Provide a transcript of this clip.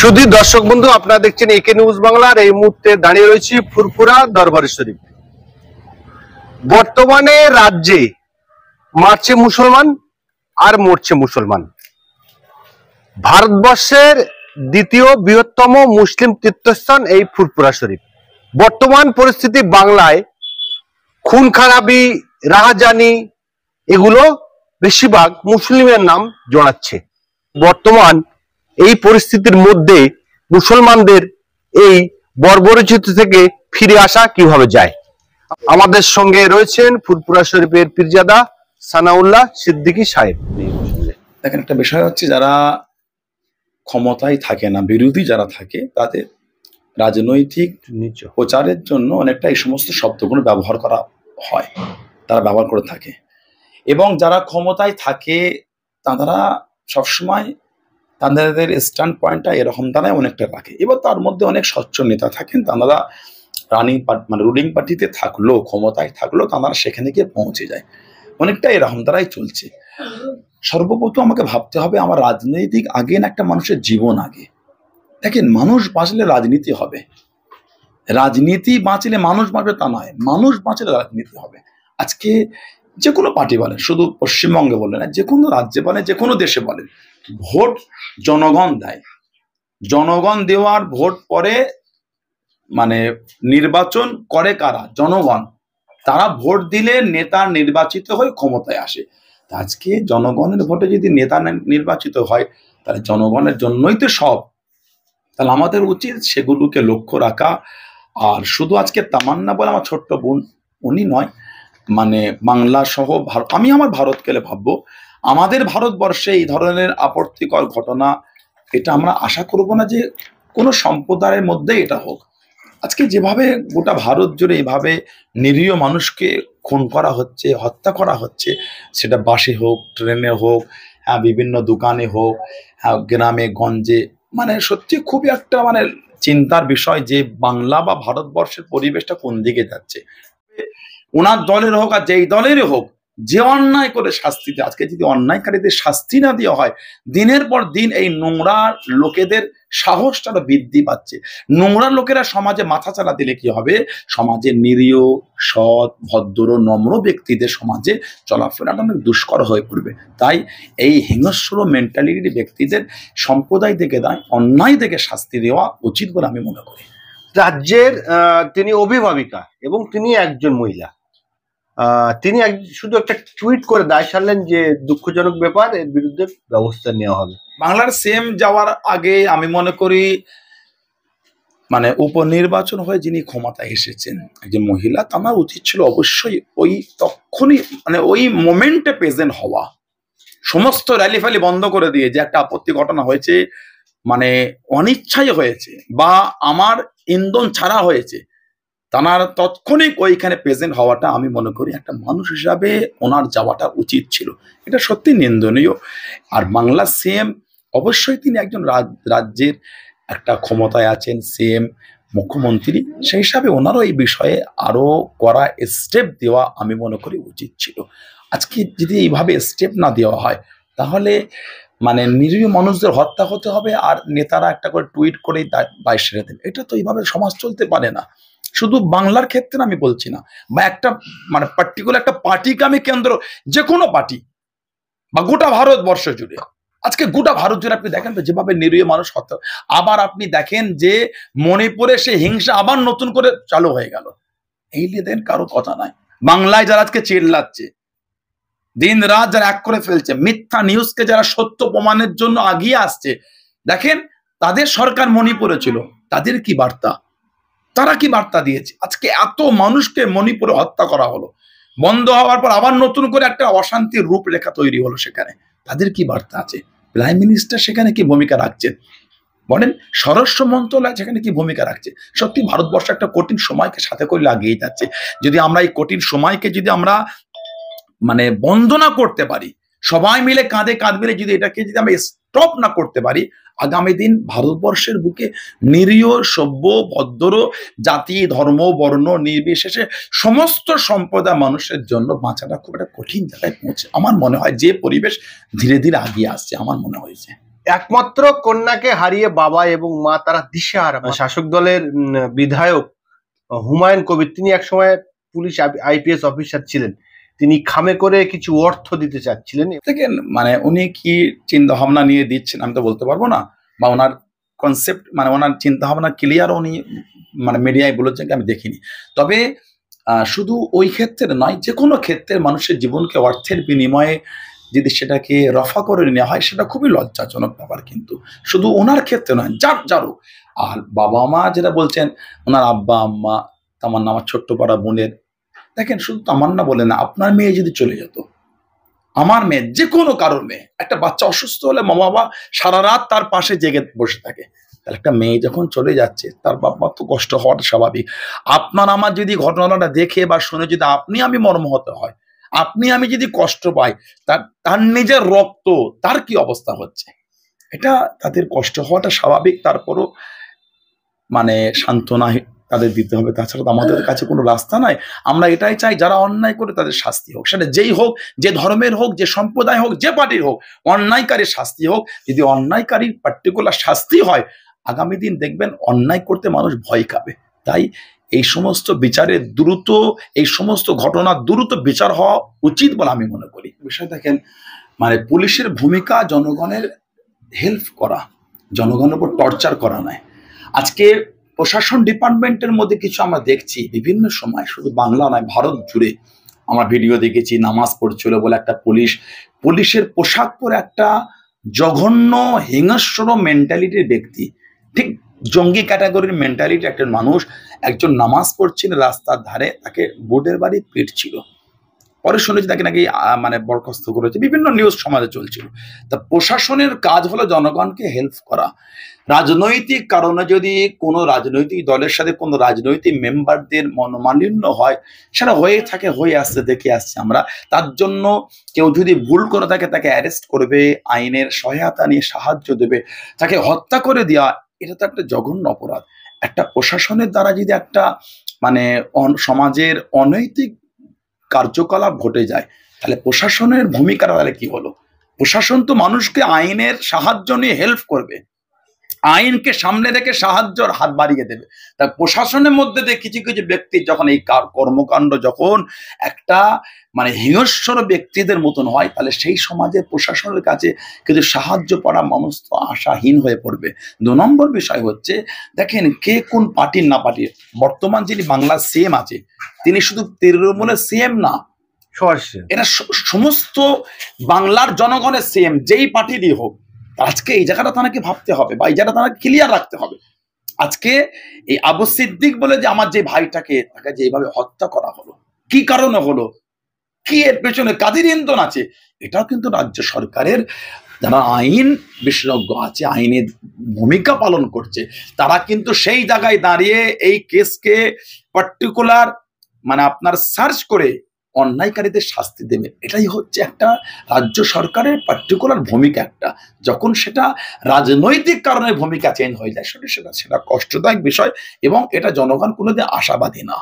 শুধু দর্শক বন্ধু, আপনারা দেখছেন একে নিউজ বাংলার। এই মুহূর্তে দাঁড়িয়ে রয়েছি ফুরফুরা দরবার শরীফ। বর্তমানে রাজ্যে মারছে মুসলমান আর মরছে মুসলমান। ভারতবর্ষের দ্বিতীয় বৃহত্তম মুসলিম তীর্থস্থান এই ফুরফুরা শরীফ। বর্তমান পরিস্থিতি বাংলায় খুন খারাপি, রাহাজানি এগুলো বেশিরভাগ মুসলিমের নাম জড়াচ্ছে। বর্তমান এই পরিস্থিতির মধ্যে মুসলমানদের এই বর্বরচিত থেকে ফিরে আসা কিভাবে যায়? আমাদের সঙ্গে রয়েছেন ফুরফুরা শরীফের পীরজাদা সানাউল্লাহ সিদ্দিকী সাহেব। দেখেন, একটা বিষয় হচ্ছে, যারা ক্ষমতায় থাকে না, বিরোধী যারা থাকে, তাদের রাজনৈতিক প্রচারের জন্য অনেকটা এই সমস্ত শব্দগুলো ব্যবহার করা হয়, তারা ব্যবহার করে থাকে। এবং যারা ক্ষমতায় থাকে তারা সবসময় তাদের স্ট্যান্ড পয়েন্টটা এরকম দ্বারাই অনেকটা রাখে। এবার তার মধ্যে অনেক স্বচ্ছ নেতা থাকেন, তারা রুলিং পার্টিতে থাকলো, ক্ষমতায় থাকলো, তারা সেখানে গিয়ে পৌঁছে যায়। অনেকটা এরকম দ্বারাই চলছে। সর্বপ্রথম আমাকে ভাবতে হবে, আমার রাজনৈতিক আগে না একটা মানুষের জীবন আগে। দেখেন, মানুষ বাঁচলে রাজনীতি হবে, রাজনীতি বাঁচলে মানুষ বাঁচবে তা নয়, মানুষ বাঁচলে রাজনীতি হবে। আজকে যে কোনো পার্টি বলেন, শুধু পশ্চিমবঙ্গে বলেন না, যে কোনো রাজ্যে বলেন, যে কোনো দেশে বলেন, ভোট জনগণ দেয়। জনগণ দেওয়ার ভোট পরে মানে নির্বাচন করে কারা? জনগণ। তারা ভোট দিলে নেতা নির্বাচিত হয়ে ক্ষমতায় আসে। আজকে জনগণের ভোটে যদি নেতা নির্বাচিত হয়, তাহলে জনগণের জন্যই তো সব। তাহলে আমাদের উচিত সেগুলোকে লক্ষ্য রাখা। আর শুধু আজকে তামান্না বলে আমার ছোট্ট বোন উনি নয়, মানে বাংলা সহ আমি আমার ভারতকে ভাববো। আমাদের ভারতবর্ষে এই ধরনের আপত্তিকর ঘটনা এটা আমরা আশা করব না যে কোনো সম্প্রদায়ের মধ্যে এটা হোক। আজকে যেভাবে গোটা ভারত জুড়ে এইভাবে নিরীহ মানুষকে খুন করা হচ্ছে, হত্যা করা হচ্ছে, সেটা বাসে হোক, ট্রেনে হোক, বিভিন্ন দোকানে হোক, গ্রামে গঞ্জে, মানে সত্যি খুবই একটা মানে চিন্তার বিষয় যে বাংলা বা ভারতবর্ষের পরিবেশটা কোন দিকে যাচ্ছে। ওনার দলের হোক আর যেই দলেরই হোক, যে অন্যায় করে শাস্তি দেয়, আজকে যদি অন্যায়কারীদের শাস্তি না দেওয়া হয়, দিনের পর দিন এই নোংরা লোকেদের সাহসটা বৃদ্ধি পাচ্ছে। নোংরা লোকেরা সমাজে মাথা চালা দিলে কি হবে? সমাজে নিরীহ, সৎ, ভদ্র, নম্র ব্যক্তিদের সমাজে চলাফেরাটা অনেক দুষ্কর হয়ে পড়বে। তাই এই হিংস্র মেন্টালিটির ব্যক্তিদের সম্প্রদায় থেকে দেয় অন্যায় থেকে শাস্তি দেওয়া উচিত বলে আমি মনে করি। রাজ্যের তিনি অভিভাবিকা এবং তিনি একজন মহিলা। তিনি শুধু একটা টুইট করে দায় সারলেন যে দুঃখজনক ব্যাপার, এর বিরুদ্ধে ব্যবস্থা নেওয়া হবে। বাংলার সিএম যাওয়ার আগে আমি মনে করি মানে উপনির্বাচন হয়ে যিনি ক্ষমতায় এসেছেন একজন মহিলা, তার উচিত ছিল অবশ্যই ওই তখনই মানে ওই মোমেন্টে প্রেজেন্ট হওয়া। সমস্ত র্যালি ফ্যালি বন্ধ করে দিয়ে যে একটা আপত্তি ঘটনা হয়েছে, মানে অনিচ্ছাই হয়েছে বা আমার ইন্ধন ছাড়া হয়েছে, তার তৎক্ষণিক ওইখানে প্রেজেন্ট হওয়াটা আমি মনে করি একটা মানুষ হিসাবে ওনার যাওয়াটা উচিত ছিল। এটা সত্যি নিন্দনীয়। আর বাংলা সিএম অবশ্যই তিনি একজন রাজ্যের একটা ক্ষমতায় আছেন, সিএম, মুখ্যমন্ত্রী, সেই হিসাবে ওনারও এই বিষয়ে আরো কড়া স্টেপ দেওয়া আমি মনে করি উচিত ছিল। আজকে যদি এইভাবে স্টেপ না দেওয়া হয়, তাহলে মানে নিরীহ মানুষদের হত্যা হতে হবে আর নেতারা একটা করে টুইট করেই দায় সেরে দেন। এটা তো এইভাবে সমাজ চলতে পারে না। শুধু বাংলার ক্ষেত্রে আমি বলছি না, বা একটা মানে পার্টিকুলার একটা পার্টিকে আমি কেন্দ্র, যে কোনো পার্টি বা গোটা ভারতবর্ষ জুড়ে, আজকে গোটা ভারত জুড়ে আপনি দেখেন তো যেভাবে নিরীহ মানুষ হত্যা। আবার আপনি দেখেন যে মণিপুরে সে হিংসা আবার নতুন করে চালু হয়ে গেল। এই নিয়ে দেখেন কারো কথা নাই। বাংলায় যারা আজকে চিল্লাচ্ছে, দিন রাত যারা এক করে ফেলছে, মিথ্যা নিউজকে যারা সত্য প্রমাণের জন্য আগিয়ে আসছে, দেখেন তাদের সরকার মণিপুরে ছিল, তাদের কি বার্তা, তারা কি বার্তা দিয়েছে? আজকে এত মানুষকে মণিপুরে হত্যা করা হলো, বন্ধ হওয়ার পর আবার নতুন করে একটা অশান্তির রূপরেখা তৈরি হলো, সেখানে তাদের কি বার্তা আছে? প্রাইম মিনিস্টার সেখানে কি ভূমিকা রাখছেন বলেন? স্বরাষ্ট্র মন্ত্রণালয় সেখানে কি ভূমিকা রাখছে? সত্যি ভারতবর্ষ একটা কঠিন সময়কে সাথে করে লাগিয়ে যাচ্ছে। যদি আমরা এই কঠিন সময়কে যদি আমরা মানে বন্ধ না করতে পারি, সবাই মিলে কাঁধে কাঁধ মিলে যদি এটাকে যদি আমরা স্টপ না করতে পারি, আগামী দিন ভারতবর্ষের বুকে নিরীহ, সভ্য, ভদ্র, জাতি, ধর্ম, বর্ণ নির্বিশেষে সমস্ত সম্প্রদায় মানুষের জন্য বাঁচাটা খুব একটা কঠিন জায়গায় পৌঁছে আমার মনে হয়। যে পরিবেশ ধীরে ধীরে আগিয়ে আসছে আমার মনে হয়েছে। একমাত্র কন্যাকে হারিয়ে বাবা এবং মা তারা দিশেহারা। শাসক দলের বিধায়ক হুমায়ুন কবির, তিনি একসময় পুলিশ আইপিএস অফিসার ছিলেন, তিনি খামে করে কিছু অর্থ দিতে চাচ্ছিলেন। দেখেন মানে উনি কি চিন্তা ভাবনা নিয়ে দিচ্ছেন আমি তো বলতে পারবো না, বা ওনার কনসেপ্ট মানে ওনার চিন্তা ভাবনা ক্লিয়ার উনি মানে মিডিয়ায় বলেছেন আমি দেখিনি। তবে শুধু ওই ক্ষেত্রে নয়, যে কোনো ক্ষেত্রে মানুষের জীবনকে অর্থের বিনিময়ে যদি সেটাকে রফা করে নেওয়া হয় সেটা খুবই লজ্জাজনক ব্যাপার। কিন্তু শুধু ওনার ক্ষেত্রে নয়, যারও। আর বাবা মা যেটা বলছেন, ওনার আব্বা আম্মা, তামান্না আমার ছোট্ট পাড়া বোনের, দেখেন শুধু তামান্না বলে না, আপনার মেয়ে যদি চলে যেত, আমার মেয়ে, যে কোনো কারোর মেয়ে, একটা বাচ্চা অসুস্থ হলে মা বাবা সারা রাত তার পাশে জেগে বসে থাকে, তাহলে একটা মেয়ে যখন চলে যাচ্ছে তার বাবা তো কষ্ট হওয়াটা স্বাভাবিক। আপনার আমার যদি ঘটনাটা দেখে বা শুনে যদি আপনি আমি মর্মাহত হয়, আপনি আমি যদি কষ্ট পাই, তার নিজের রক্ত, তার কি অবস্থা হচ্ছে, এটা তাদের কষ্ট হওয়াটা স্বাভাবিক। তারপরও মানে সান্ত্বনা তাদের দিতে হবে, তাছাড়া তো আমাদের কাছে কোনো রাস্তা নাই। আমরা এটাই চাই যারা অন্যায় করে তাদের শাস্তি হোক, সেটা যেই হোক, যে ধর্মের হোক, যে সম্প্রদায় হোক, যে পার্টির হোক, অন্যায়কারীর শাস্তি হোক। যদি অন্যায়কারীর পার্টিকুলার শাস্তি হয়, আগামী দিন দেখবেন অন্যায় করতে মানুষ ভয় পাবে। তাই এই সমস্ত বিচারের দ্রুত, এই সমস্ত ঘটনার দ্রুত বিচার হওয়া উচিত বলে আমি মনে করি। বিষয় দেখেন মানে পুলিশের ভূমিকা জনগণের হেল্প করা, জনগণের উপর টর্চার করা নয়। আজকে প্রশাসন ডিপার্টমেন্টের মধ্যে কিছু আমরা দেখছি বিভিন্ন সময়, শুধু বাংলা নয় ভারত জুড়ে আমরা ভিডিও দেখেছি, নামাজ পড়ছিল বলে একটা পুলিশের পোশাক পরে একটা জঘন্য হিংস্র মেন্টালিটির ব্যক্তি, ঠিক জঙ্গি ক্যাটাগরির মেন্টালিটি একটা মানুষ, একজন নামাজ পড়ছিল রাস্তার ধারে, তাকে বোর্ডের বাড়ি পিটছিল। পরে শুনেছি তাকে নাকি মানে বরখাস্ত করেছে, বিভিন্ন নিউজ সমাজে চলছিল। তা প্রশাসনের কাজ হলো জনগণকে হেল্প করা। রাজনৈতিক কারণে যদি কোনো রাজনৈতিক দলের সাথে কোনো রাজনৈতিক মেম্বারদের মনোমালিন্য হয়, সেটা হয়ে আসছে, দেখে আসছে আমরা। তার জন্য কেউ যদি ভুল করে থাকে তাকে অ্যারেস্ট করবে, আইনের সহায়তা নিয়ে সাহায্য দেবে, তাকে হত্যা করে দেওয়া, এটা তো একটা জঘন্য অপরাধ। একটা প্রশাসনের দ্বারা যদি একটা মানে সমাজের অনৈতিক কার্যকলাপ ঘটে যায়, তাহলে প্রশাসনের ভূমিকাটা তাহলে কি হলো? প্রশাসন তো মানুষকে আইনের সাহায্য নিয়ে হেল্প করবে, আইনকে সামনে রেখে সাহায্যর হাত বাড়িয়ে দেবে। তা প্রশাসনের মধ্যে দিয়ে কিছু কিছু ব্যক্তি যখন এই কর্মকাণ্ড যখন একটা মানে হিংস্র ব্যক্তিদের মতন হয়, তাহলে সেই সমাজে প্রশাসনের কাছে কিছু সাহায্য পাওয়া মানুষ তো আশাহীন হয়ে পড়বে। 2 নম্বর বিষয় হচ্ছে, দেখেন কে কোন পার্টির না পার্টির, বর্তমান যিনি বাংলার সিএম আছে তিনি শুধু তৃণমূলের সিএম না, এটা সমস্ত বাংলার জনগণের সিএম, যেই পার্টিরই হোক। আজকে এই জায়গাটা তাকে ভাবতে হবে বা এই জায়গাটা তাকে ক্লিয়ার রাখতে হবে। আজকে এই আবু সিদ্দিক বলে যে আমার যে ভাইটাকে, তাকে যে এইভাবে হত্যা করা হলো, কি কারণে হলো, কি এর পেছনে কাদের ইন্ধন আছে, এটাও কিন্তু রাজ্য সরকারের যারা আইন বিশেষজ্ঞ আছে, আইনের ভূমিকা পালন করছে, তারা কিন্তু সেই জায়গায় দাঁড়িয়ে এই কেসকে পার্টিকুলার মানে আপনার সার্চ করে অন্যায়কারীদের শাস্তি দেবে। এটাই হচ্ছে একটা রাজ্য সরকারের পার্টিকুলার ভূমিকা। একটা যখন সেটা রাজনৈতিক কারণে ভূমিকা চেঞ্জ হয়ে যায়, সেটা কষ্টদায়ক বিষয় এবং এটা জনগণ কোনোদিন আশাবাদী না।